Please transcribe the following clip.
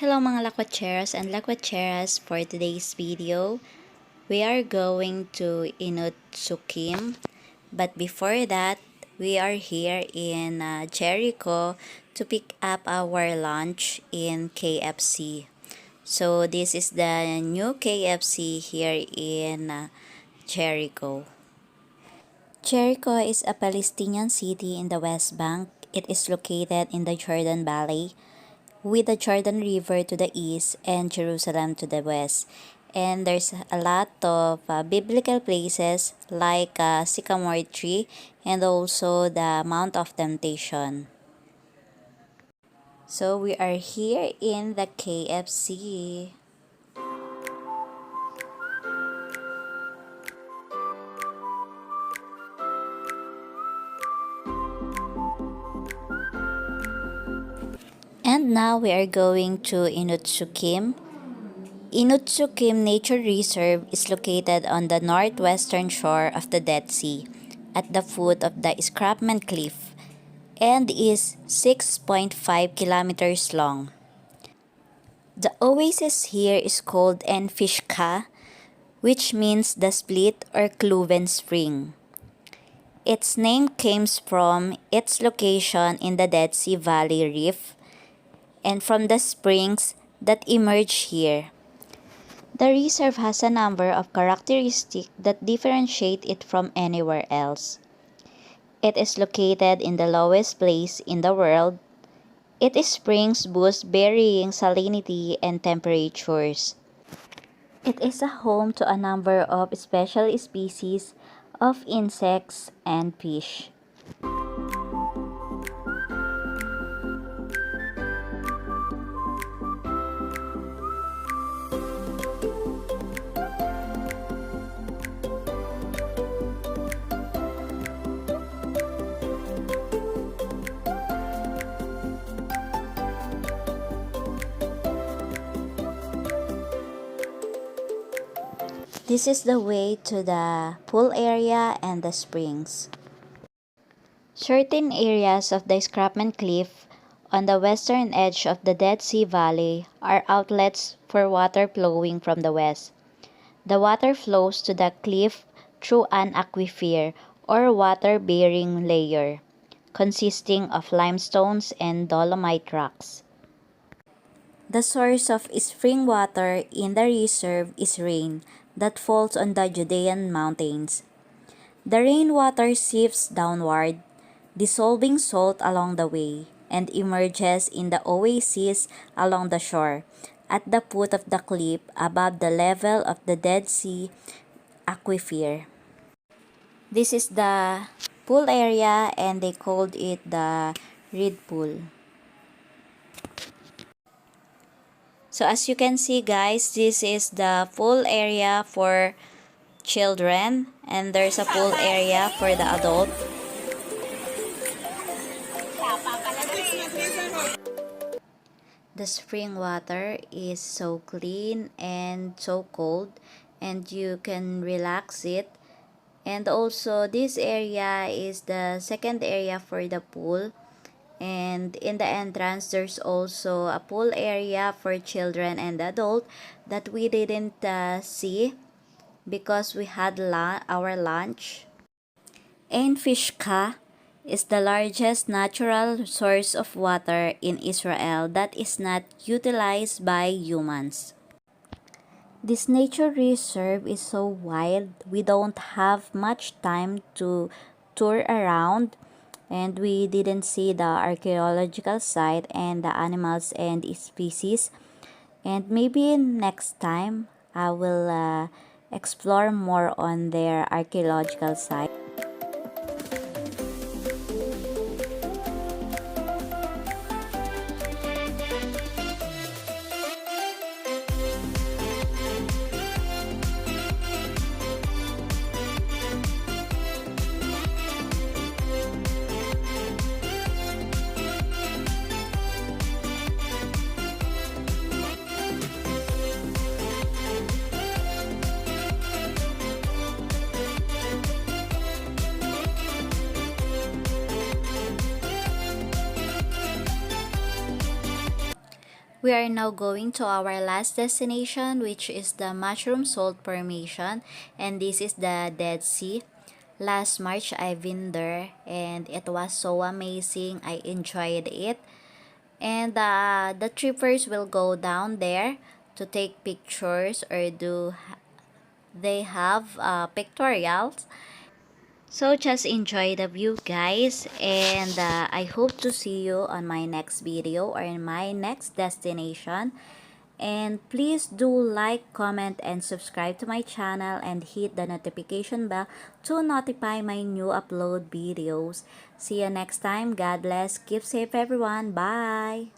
Hello mga lakwacheras and lakwacheras, for today's video, we are going to Eynot Tzukim. But before that, we are here in Jericho to pick up our lunch in KFC. So this is the new KFC here in Jericho. Jericho is a Palestinian city in the West Bank. It is located in the Jordan Valley, with the Jordan River to the east and Jerusalem to the west. And there's a lot of biblical places like Sycamore Tree and also the Mount of Temptation. So we are here in the KFC. And now we are going to Eynot Tzukim. Eynot Tzukim Nature Reserve is located on the northwestern shore of the Dead Sea, at the foot of the escarpment cliff, and is 6.5 kilometers long. The oasis here is called Ein Feshkha, which means the split or cloven spring. Its name comes from its location in the Dead Sea Valley Reef and from the springs that emerge here. The reserve has a number of characteristics that differentiate it from anywhere else. It is located in the lowest place in the world. Its springs boost varying salinity and temperatures. It is a home to a number of special species of insects and fish. This is the way to the pool area and the springs. Certain areas of the escarpment cliff on the western edge of the Dead Sea Valley are outlets for water flowing from the west. The water flows to the cliff through an aquifer or water-bearing layer, consisting of limestones and dolomite rocks. The source of spring water in the reserve is rain that falls on the Judean mountains. The rainwater sifts downward, dissolving salt along the way, and emerges in the oasis along the shore, at the foot of the cliff above the level of the Dead Sea aquifer. This is the pool area, and they called it the Reed Pool. So as you can see guys, this is the pool area for children, and there's a pool area for the adult. The spring water is so clean and so cold, and you can relax it. And also this area is the second area for the pool. And in the entrance, there's also a pool area for children and adult that we didn't see because we had our lunch. Ein Feshkha is the largest natural source of water in Israel that is not utilized by humans. This nature reserve is so wide, we don't have much time to tour around, and we didn't see the archeological site and the animals and species. And maybe next time I will explore more on their archeological site. We are now going to our last destination, which is the Mushroom Salt Formation, and this is the Dead Sea. Last March I've been there and it was so amazing. I enjoyed it. And the trippers will go down there to take pictures or they have pictorials. So just enjoy the view guys, and I hope to see you on my next video or in my next destination. And please do like, comment, and subscribe to my channel and hit the notification bell to notify my new upload videos. See you next time. God bless. Keep safe everyone. Bye.